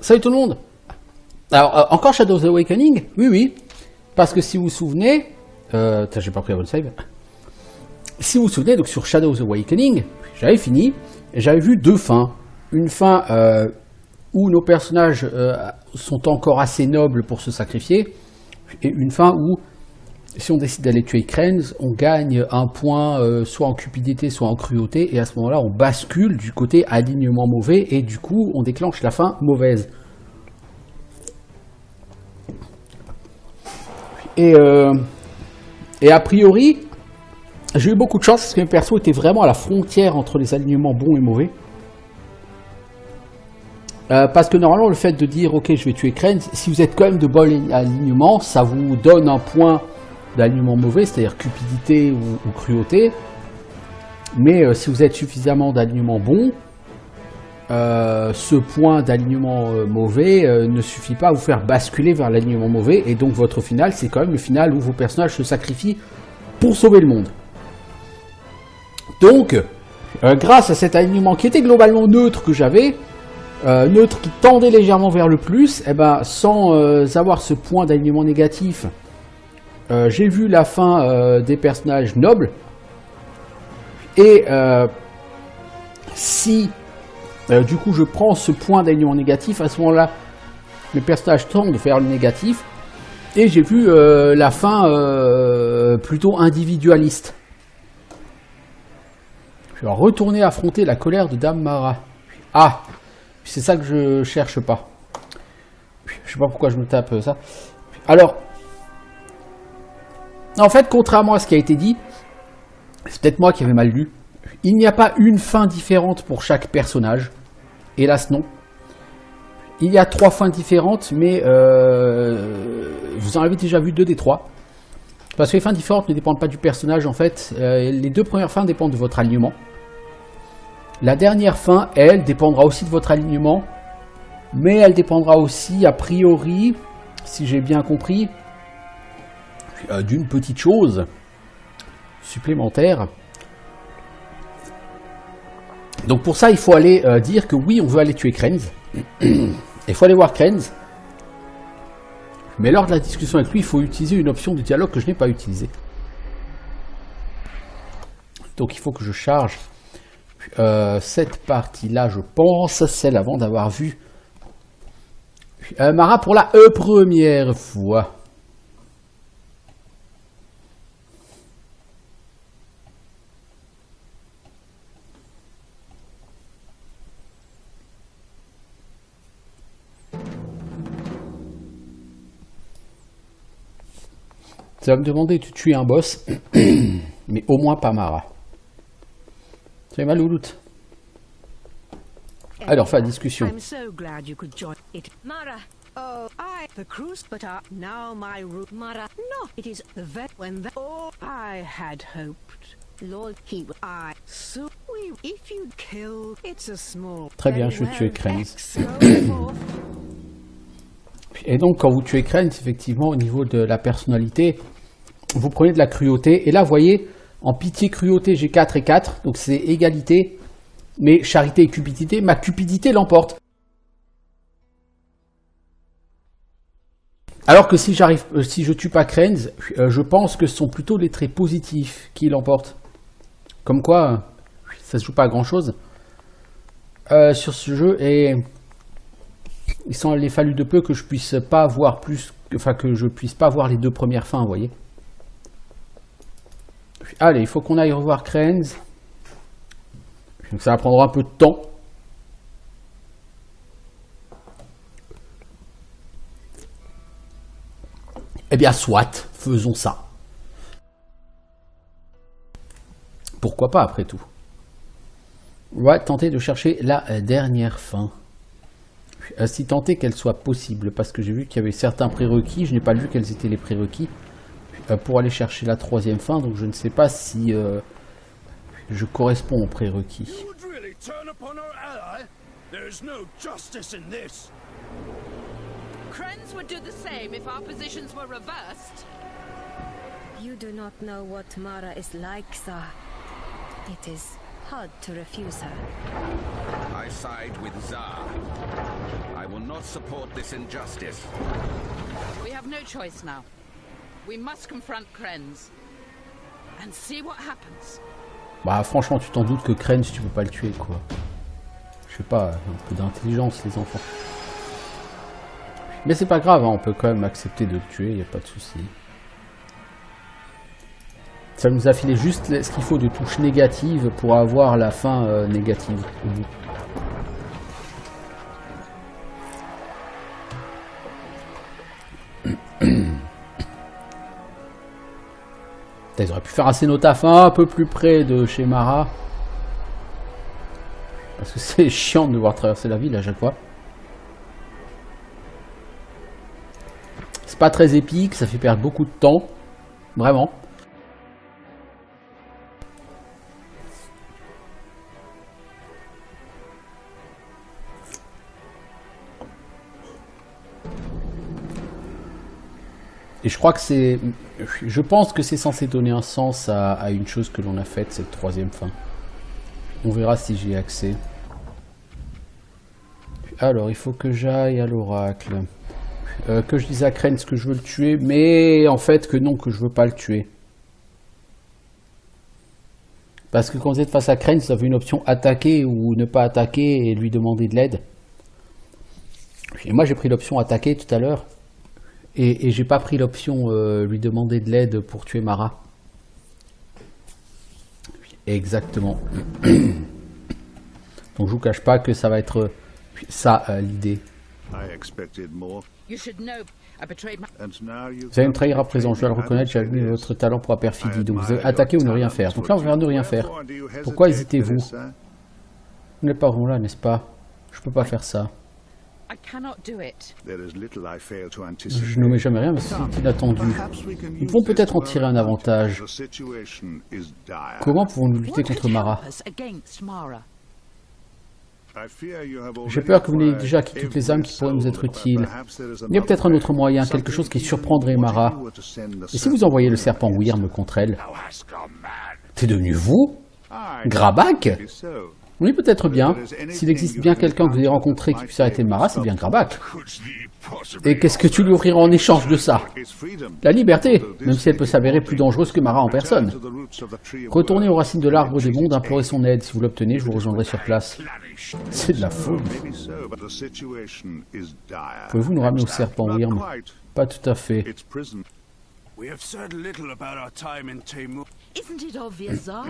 Salut tout le monde. Alors, encore Shadows Awakening? Oui. Parce que si vous vous souvenez... j'ai pas pris la bonne save. Si vous vous souvenez, donc sur Shadows Awakening, j'avais fini, et j'avais vu deux fins. Une fin où nos personnages sont encore assez nobles pour se sacrifier, et une fin où, si on décide d'aller tuer Krenz, on gagne un point soit en cupidité, soit en cruauté, et à ce moment-là, on bascule du côté alignement mauvais, et du coup, on déclenche la fin mauvaise. Et a priori, j'ai eu beaucoup de chance parce que mes persos étaient vraiment à la frontière entre les alignements bons et mauvais. Parce que normalement, le fait de dire ok, je vais tuer Krenz, si vous êtes quand même de bon alignement, ça vous donne un point d'alignement mauvais, c'est-à-dire cupidité ou cruauté. Mais si vous êtes suffisamment d'alignement bon, ce point d'alignement mauvais ne suffit pas à vous faire basculer vers l'alignement mauvais, et donc votre final, c'est quand même le final où vos personnages se sacrifient pour sauver le monde. Donc, grâce à cet alignement qui était globalement neutre que j'avais, neutre qui tendait légèrement vers le plus, et ben, sans avoir ce point d'alignement négatif, j'ai vu la fin des personnages nobles, et si du coup je prends ce point d'alignement négatif, à ce moment-là, mes personnages tendent vers le négatif, et j'ai vu la fin plutôt individualiste. Je vais retourner affronter la colère de Dame Mara. Ah, c'est ça que je cherche pas. Je sais pas pourquoi je me tape ça. Alors, en fait, contrairement à ce qui a été dit, c'est peut-être moi qui avais mal lu, il n'y a pas une fin différente pour chaque personnage. Hélas, non. Il y a 3 fins différentes, mais vous en avez déjà vu 2 des 3. Parce que les fins différentes ne dépendent pas du personnage, en fait. Les 2 premières fins dépendent de votre alignement. La dernière fin, elle, dépendra aussi de votre alignement, mais elle dépendra aussi, a priori, si j'ai bien compris, d'une petite chose supplémentaire. Donc pour ça, il faut aller dire que oui, on veut aller tuer Krenz. Il faut aller voir Krenz. Mais lors de la discussion avec lui, il faut utiliser une option de dialogue que je n'ai pas utilisée. Donc il faut que je charge cette partie-là, je pense, celle avant d'avoir vu Mara pour la première fois. Ça va me demander de tuer un boss, mais au moins pas Mara. C'est mal ou loot. Alors, fin discussion. I'm so glad you could join it. Mara. Oh, the cruise, but now my route. Mara. No, it is the vet when the. Oh, I had hoped. Lord, so we, if you kill, it's a small. Très bien, je vais tuer Krenz. Et donc, quand vous tuez Krenz, effectivement, au niveau de la personnalité, vous prenez de la cruauté. Et là, vous voyez, en pitié, cruauté, j'ai 4 et 4. Donc, c'est égalité. Mais charité et cupidité, ma cupidité l'emporte. Alors que si je tue pas Krenz, je pense que ce sont plutôt les traits positifs qui l'emportent. Comme quoi, ça se joue pas à grand chose sur ce jeu, et il s'en est fallu de peu que je puisse pas voir plus, enfin que je puisse pas voir les 2 premières fins, vous voyez. Allez, il faut qu'on aille revoir Krenz. Donc ça va prendre un peu de temps. Eh bien, soit, faisons ça. Pourquoi pas, après tout. On va tenter de chercher la dernière fin. Si tenter qu'elle soit possible, parce que j'ai vu qu'il y avait certains prérequis, je n'ai pas vu quels étaient les prérequis pour aller chercher la 3e fin, donc je ne sais pas si je corresponds aux prérequis. Krenz would do the same if our positions were reversed. You do not know what Mara is like, sir. It is hard to refuse her. I side with Zar. I will not cannot support this injustice. We have no choice now. We must confront Krenz and see what happens. Bah franchement, tu t'en doutes que Krenz, tu peux pas le tuer, quoi. Je sais pas, un peu d'intelligence, les enfants. Mais c'est pas grave, hein, on peut quand même accepter de le tuer, y a pas de souci. Ça nous a filé juste ce qu'il faut de touches négatives pour avoir la fin négative au bout. Ils auraient pu faire un cénotaphe un peu plus près de chez Mara. Parce que c'est chiant de devoir traverser la ville à chaque fois. C'est pas très épique, ça fait perdre beaucoup de temps. Vraiment. Et je crois que c'est... Je pense que c'est censé donner un sens à une chose que l'on a faite, cette troisième fin. On verra si j'y ai accès. Alors, il faut que j'aille à l'oracle. Que je dise à Krenz que je veux le tuer, mais en fait que non, que je veux pas le tuer. Parce que quand vous êtes face à Krenz, vous avez une option attaquer ou ne pas attaquer et lui demander de l'aide. Et moi j'ai pris l'option attaquer tout à l'heure. Et j'ai pas pris l'option lui demander de l'aide pour tuer Mara. Exactement. Donc je vous cache pas que ça va être ça l'idée. Vous allez me trahir à présent, je dois le reconnaître, j'ai admis votre talent pour la perfidie. Donc vous allez attaquer ou ne rien faire. Donc là on va ne rien faire. Pourquoi hésitez-vous? Vous n'êtes pas vraiment là, n'est-ce pas? Je peux pas faire ça. Je n'omets jamais rien, mais c'est inattendu. Nous pouvons peut-être en tirer un avantage. Comment pouvons-nous lutter contre Mara? J'ai peur que vous n'ayez déjà acquis toutes les âmes qui pourraient nous être utiles. Il y a peut-être un autre moyen, quelque chose qui surprendrait Mara. Et si vous envoyez le serpent Wyrm contre elle? C'est devenu vous? Grabak? Oui, peut-être bien. S'il existe bien quelqu'un que vous avez rencontré qui puisse arrêter Mara, c'est bien Grabak. Et qu'est-ce que tu lui offriras en échange de ça? La liberté, même si elle peut s'avérer plus dangereuse que Mara en personne. Retournez aux racines de l'arbre des mondes, implorez son aide. Si vous l'obtenez, je vous rejoindrai sur place. C'est de la folie. Pouvez-vous nous ramener au serpent Wyrm? Pas tout à fait. Isn't it obvious, Zar?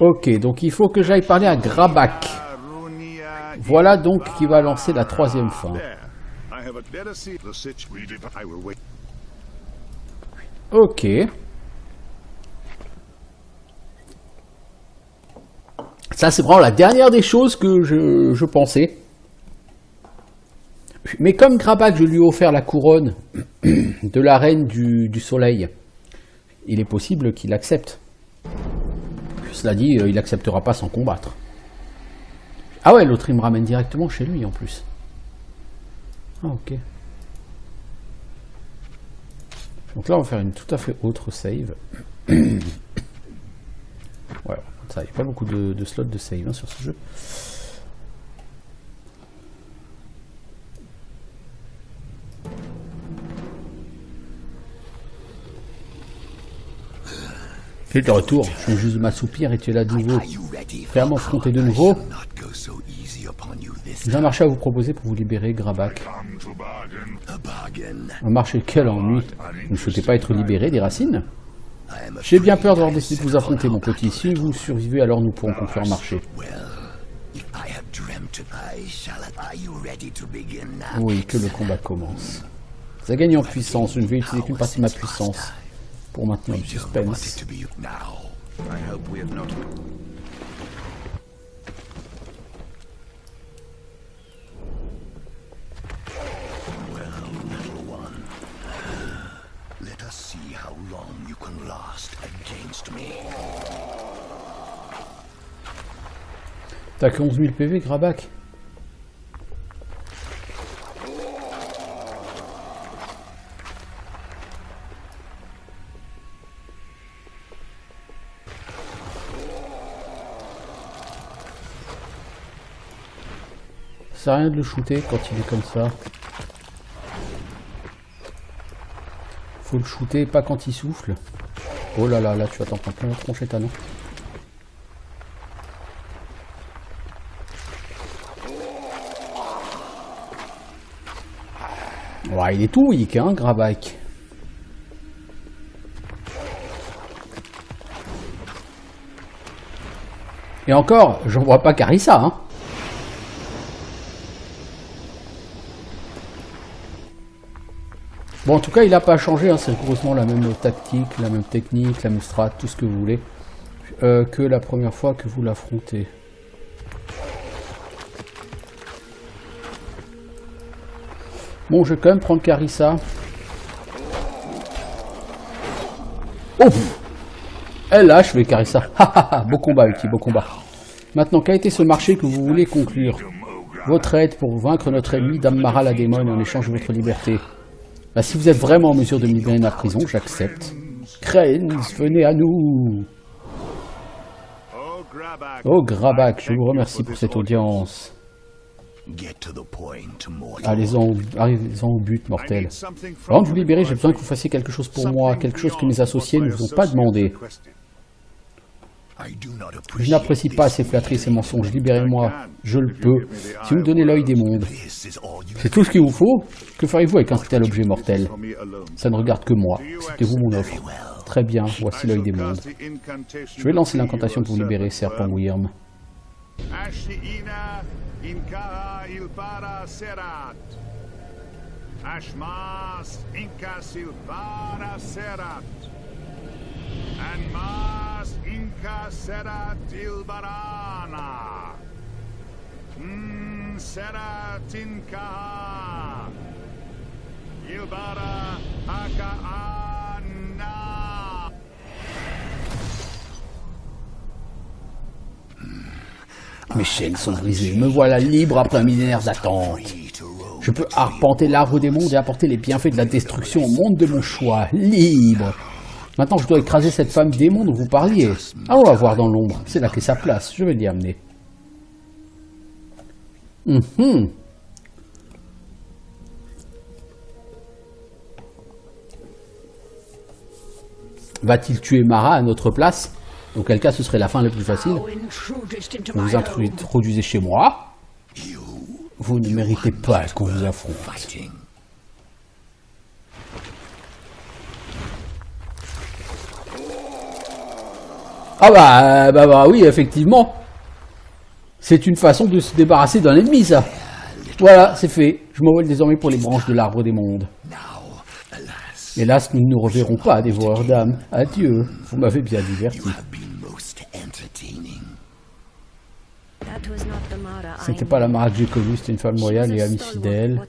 Ok, donc il faut que j'aille parler à Grabak. Voilà donc qui va lancer la troisième fin. Ok. Ça c'est vraiment la dernière des choses que je pensais. Mais comme Grabak, je lui ai offert la couronne de la reine du soleil, il est possible qu'il accepte. Cela dit, il n'acceptera pas sans combattre. Ah ouais, l'autre il me ramène directement chez lui en plus. Ah ok. Donc là on va faire une tout à fait autre save. Ouais, ça, il n'y a pas beaucoup de slots de save hein, sur ce jeu. Tu es de retour, je viens juste de m'assoupir et tu es là de nouveau. Prêt à m'affronter de nouveau? J'ai un marché à vous proposer pour vous libérer, Grabak. Un marché, quel ennui! Vous ne souhaitez pas être libéré des racines? J'ai bien peur d'avoir décidé de vous affronter, mon petit. Si vous survivez, alors nous pourrons conclure un marché. Oui, que le combat commence. Ça gagne en puissance, je ne vais utiliser qu'une partie de ma puissance pour maintenir le suspense. T'as que 11 000 PV, Grabak. sert à rien de le shooter quand il est comme ça. Faut le shooter, pas quand il souffle. Oh là là, là tu vas t'en prendre plein la tronche, non? Ouais, il est tout weak, hein, Grabak. Et encore, j'en vois pas Carissa, hein. Bon, en tout cas, il n'a pas changé, hein, c'est rigoureusement la même tactique, la même technique, la même strat, tout ce que vous voulez, que la première fois que vous l'affrontez. Bon, je vais quand même prendre Carissa. Oh, elle lâche les Carissa. Beau combat, Ulti, beau combat. Maintenant, quel a été ce marché que vous voulez conclure? Votre aide pour vaincre notre ennemi Dame Mara la démon en échange de votre liberté. Bah, si vous êtes vraiment en mesure de me libérer de la prison, j'accepte. Cranes, venez à nous. Oh Grabak, je vous remercie pour cette audience. Allez-en au but, mortel. Avant de vous libérer, j'ai besoin que vous fassiez quelque chose pour moi, quelque chose que mes associés ne vous ont pas demandé. Je n'apprécie pas ces flatteries, ces mensonges. Libérez-moi, je le peux. Si vous me donnez l'œil des mondes, c'est tout ce qu'il vous faut. Que ferez-vous avec un tel objet mortel? Ça ne regarde que moi. Acceptez-vous mon offre? Très bien, voici l'œil des mondes. Je vais lancer l'incantation pour vous libérer, serpent Wyrm. Mas Inca Serat Ilbarana. Serat Inca. Ilbara Akaana. Mes chaînes sont brisées, me voilà libre après un millénaire d'attente. Je peux arpenter l'arbre des mondes et apporter les bienfaits de la destruction au monde de mon choix, libre. Maintenant, je dois écraser cette femme démon dont vous parliez. Allons la voir dans l'ombre. C'est là qu'est sa place. Je vais l'y amener. Va-t-il tuer Mara à notre place? Auquel cas, ce serait la fin la plus facile. Vous vous introduisez chez moi. Vous ne méritez pas qu'on vous affronte. Ah bah oui, effectivement. C'est une façon de se débarrasser d'un ennemi, ça. Voilà, c'est fait. Je m'envole désormais pour les branches de l'arbre des mondes. Hélas, nous ne nous reverrons pas, dévoreurs d'âmes. Adieu, vous m'avez bien diverti. Ce n'était pas la Mara que j'ai connue, c'était une femme loyale et amie fidèle.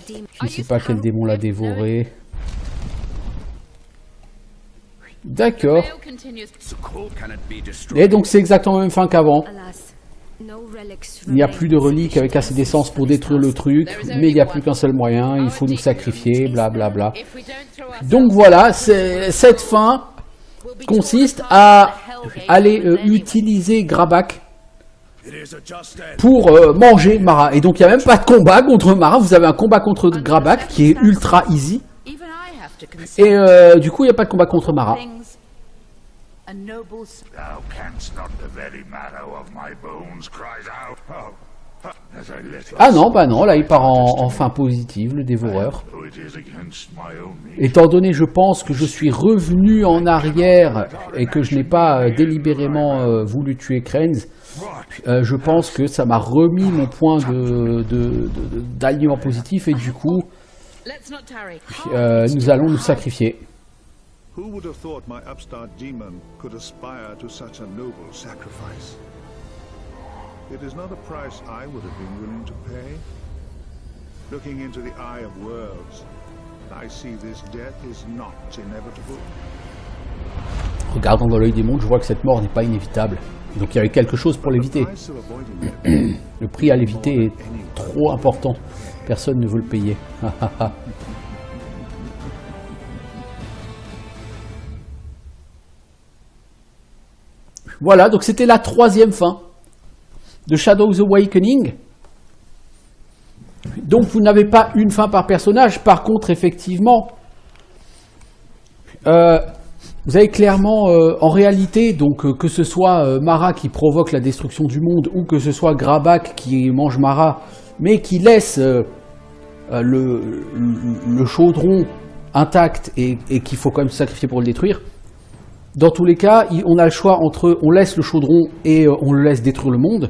Je ne sais pas quel démon l'a dévorée. D'accord. Et donc c'est exactement la même fin qu'avant. Il n'y a plus de reliques avec assez d'essence pour détruire le truc, mais il n'y a plus qu'un seul moyen, il faut nous sacrifier, blablabla. Donc voilà, cette fin consiste à aller utiliser Grabak pour manger Mara. Et donc il n'y a même pas de combat contre Mara, vous avez un combat contre Grabak qui est ultra easy. Et du coup, il n'y a pas de combat contre Mara. Ah non, bah non, là il part en fin positive, le dévoreur. Étant donné, je pense que je suis revenu en arrière et que je n'ai pas délibérément voulu tuer Cranes, je pense que ça m'a remis mon point d'alignement positif et du coup, nous allons nous sacrifier. Who would have thought my upstart demon could aspire to such a noble sacrifice? It is not a price I would have been willing to pay. Looking into the eye of worlds, I see this death is not inevitable. Regardant dans l'œil des mondes, je vois que cette mort n'est pas inévitable. Donc il y avait quelque chose pour l'éviter. Le prix à l'éviter est trop important. Personne ne veut le payer. Voilà, donc c'était la troisième fin de Shadows Awakening. Donc vous n'avez pas une fin par personnage. Par contre, effectivement, vous avez clairement, en réalité, donc que ce soit Mara qui provoque la destruction du monde ou que ce soit Grabak qui mange Mara, mais qui laisse le chaudron intact et qu'il faut quand même se sacrifier pour le détruire. Dans tous les cas, on a le choix entre on laisse le chaudron et on le laisse détruire le monde,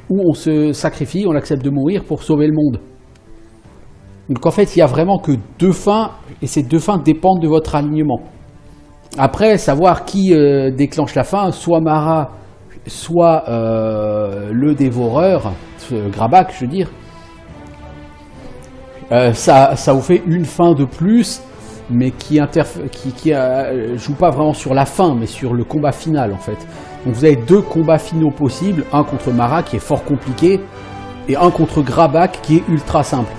ou on se sacrifie, on accepte de mourir pour sauver le monde. Donc en fait, il n'y a vraiment que deux fins, et ces deux fins dépendent de votre alignement. Après, savoir qui déclenche la fin, soit Mara, soit le dévoreur, Grabak, je veux dire, ça vous fait une fin de plus, mais qui joue pas vraiment sur la fin, mais sur le combat final en fait. Donc vous avez deux combats finaux possibles, un contre Mara qui est fort compliqué, et un contre Grabak qui est ultra simple.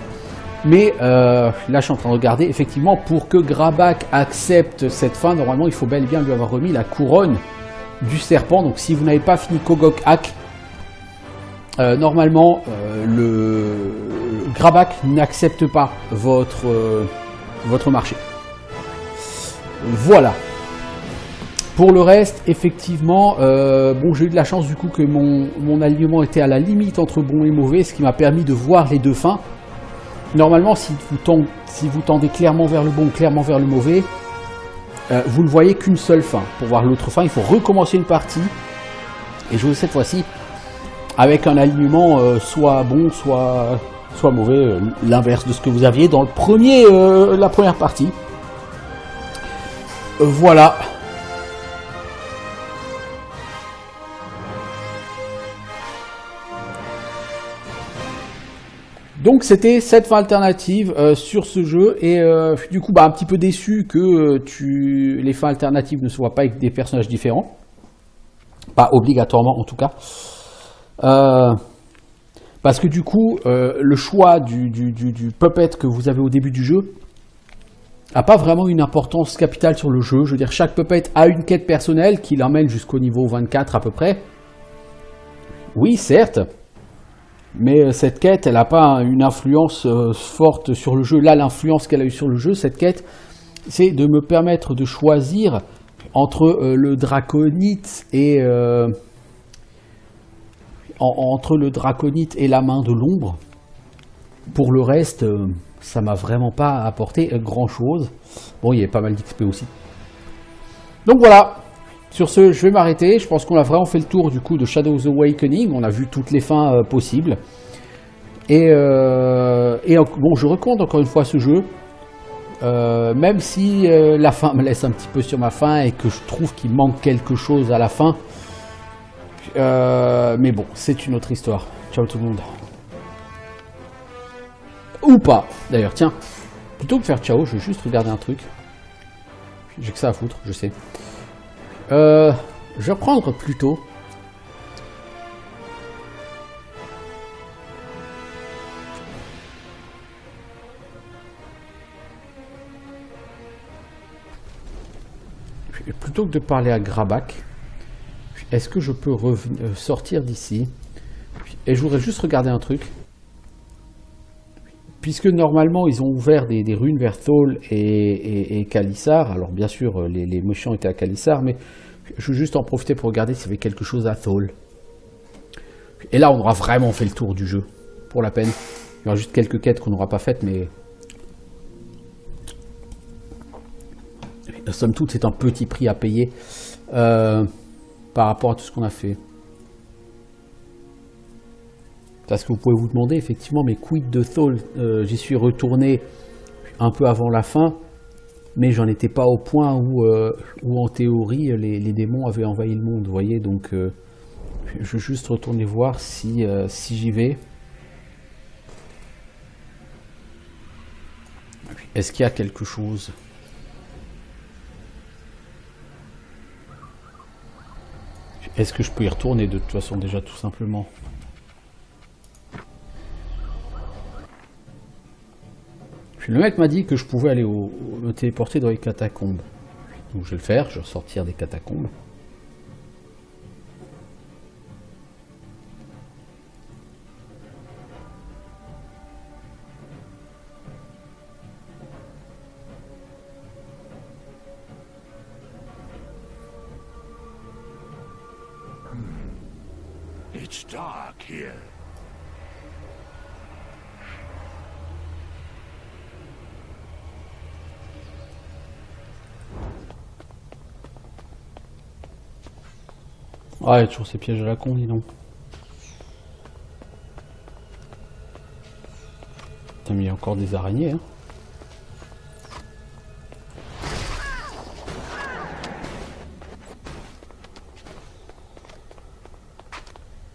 Mais là je suis en train de regarder, effectivement pour que Grabak accepte cette fin, normalement il faut bel et bien lui avoir remis la couronne du serpent. Donc si vous n'avez pas fini Kogok Ak, normalement le Grabak n'accepte pas votre marché. Voilà. Pour le reste, effectivement, bon, j'ai eu de la chance du coup que mon alignement était à la limite entre bon et mauvais, ce qui m'a permis de voir les deux fins. Normalement, si vous tendez clairement vers le bon ou clairement vers le mauvais, vous ne voyez qu'une seule fin. Pour voir l'autre fin, il faut recommencer une partie et jouer cette fois-ci avec un alignement soit bon, soit mauvais, l'inverse de ce que vous aviez dans la première partie. Voilà. Donc c'était cette fin alternative sur ce jeu et du coup un petit peu déçu que les fins alternatives ne soient pas avec des personnages différents, pas obligatoirement en tout cas, parce que du coup le choix du puppet que vous avez au début du jeu n'a pas vraiment une importance capitale sur le jeu. Je veux dire, chaque puppet a une quête personnelle qui l'emmène jusqu'au niveau 24 à peu près. Oui, certes. Mais cette quête, elle n'a pas une influence forte sur le jeu. Là, l'influence qu'elle a eue sur le jeu, cette quête, c'est de me permettre de choisir entre le draconite et entre le draconite et la main de l'ombre. Pour le reste, ça m'a vraiment pas apporté grand chose. Bon, il y avait pas mal d'XP aussi. Donc voilà. Sur ce, je vais m'arrêter. Je pense qu'on a vraiment fait le tour du coup de Shadows Awakening. On a vu toutes les fins possibles. Et bon, je recommande encore une fois ce jeu. Même si la fin me laisse un petit peu sur ma faim et que je trouve qu'il manque quelque chose à la fin. Mais bon, c'est une autre histoire. Ciao tout le monde. Ou pas. D'ailleurs, tiens. Plutôt que de faire ciao, je vais juste regarder un truc. J'ai que ça à foutre, je sais. Je vais reprendre plutôt. Plutôt que de parler à Grabak, est-ce que je peux sortir d'ici? Et je voudrais juste regarder un truc. Puisque normalement ils ont ouvert des runes vers Thol et Khalissar, alors bien sûr les méchants étaient à Khalissar, mais je veux juste en profiter pour regarder s'il y avait quelque chose à Thol. Et là on aura vraiment fait le tour du jeu, pour la peine. Il y aura juste quelques quêtes qu'on n'aura pas faites, mais somme toute c'est un petit prix à payer par rapport à tout ce qu'on a fait. Parce que vous pouvez vous demander effectivement, mais quid de Thol? J'y suis retourné un peu avant la fin, mais j'en étais pas au point où en théorie les démons avaient envahi le monde, vous voyez. Donc je vais juste retourner voir si j'y vais. Est-ce qu'il y a quelque chose? Est-ce que je peux y retourner de toute façon déjà tout simplement? Le mec m'a dit que je pouvais aller me téléporter dans les catacombes. Donc je vais le faire, je vais ressortir des catacombes. It's dark here. Ah, il y a toujours ces pièges à la con, dis donc. Putain, mais il y a encore des araignées, hein.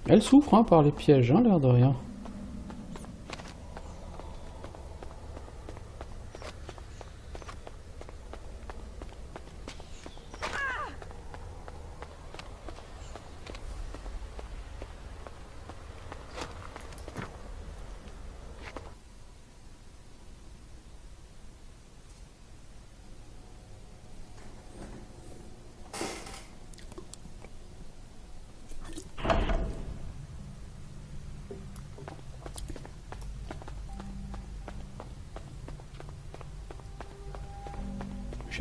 Elle souffre, hein, par les pièges, hein, l'air de rien.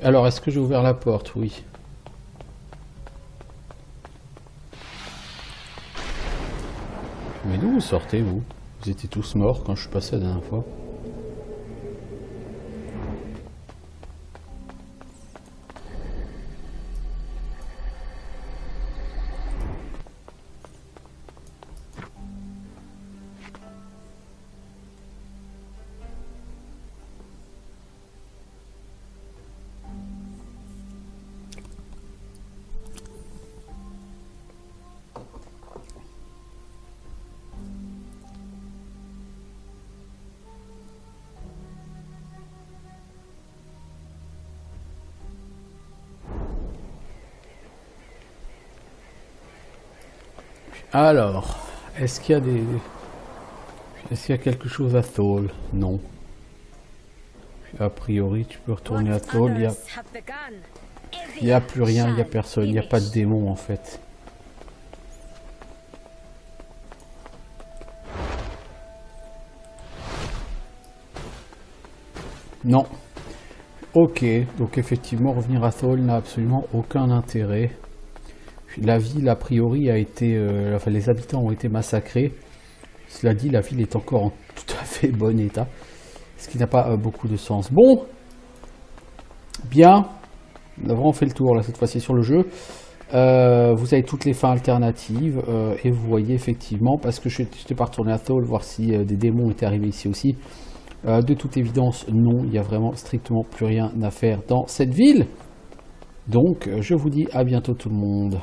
Alors, est-ce que j'ai ouvert la porte? Oui. Mais d'où vous sortez, vous? Vous étiez tous morts quand je suis passé la dernière fois. Alors, est-ce qu'il y a des... Est-ce qu'il y a quelque chose à Thole? Non. A priori, tu peux retourner à Thole, il n'y a plus rien, il n'y a personne, il n'y a pas de démon en fait. Non. Ok, donc effectivement, revenir à Thole n'a absolument aucun intérêt. La ville, a priori, a été... enfin, les habitants ont été massacrés. Cela dit, la ville est encore en tout à fait bon état. Ce qui n'a pas beaucoup de sens. Bon. Bien. On a vraiment fait le tour, là, cette fois-ci, sur le jeu. Vous avez toutes les fins alternatives. Et vous voyez, effectivement, parce que je n'étais pas retourné à Thole, voir si des démons étaient arrivés ici aussi. De toute évidence, non. Il n'y a vraiment strictement plus rien à faire dans cette ville. Donc, je vous dis à bientôt tout le monde.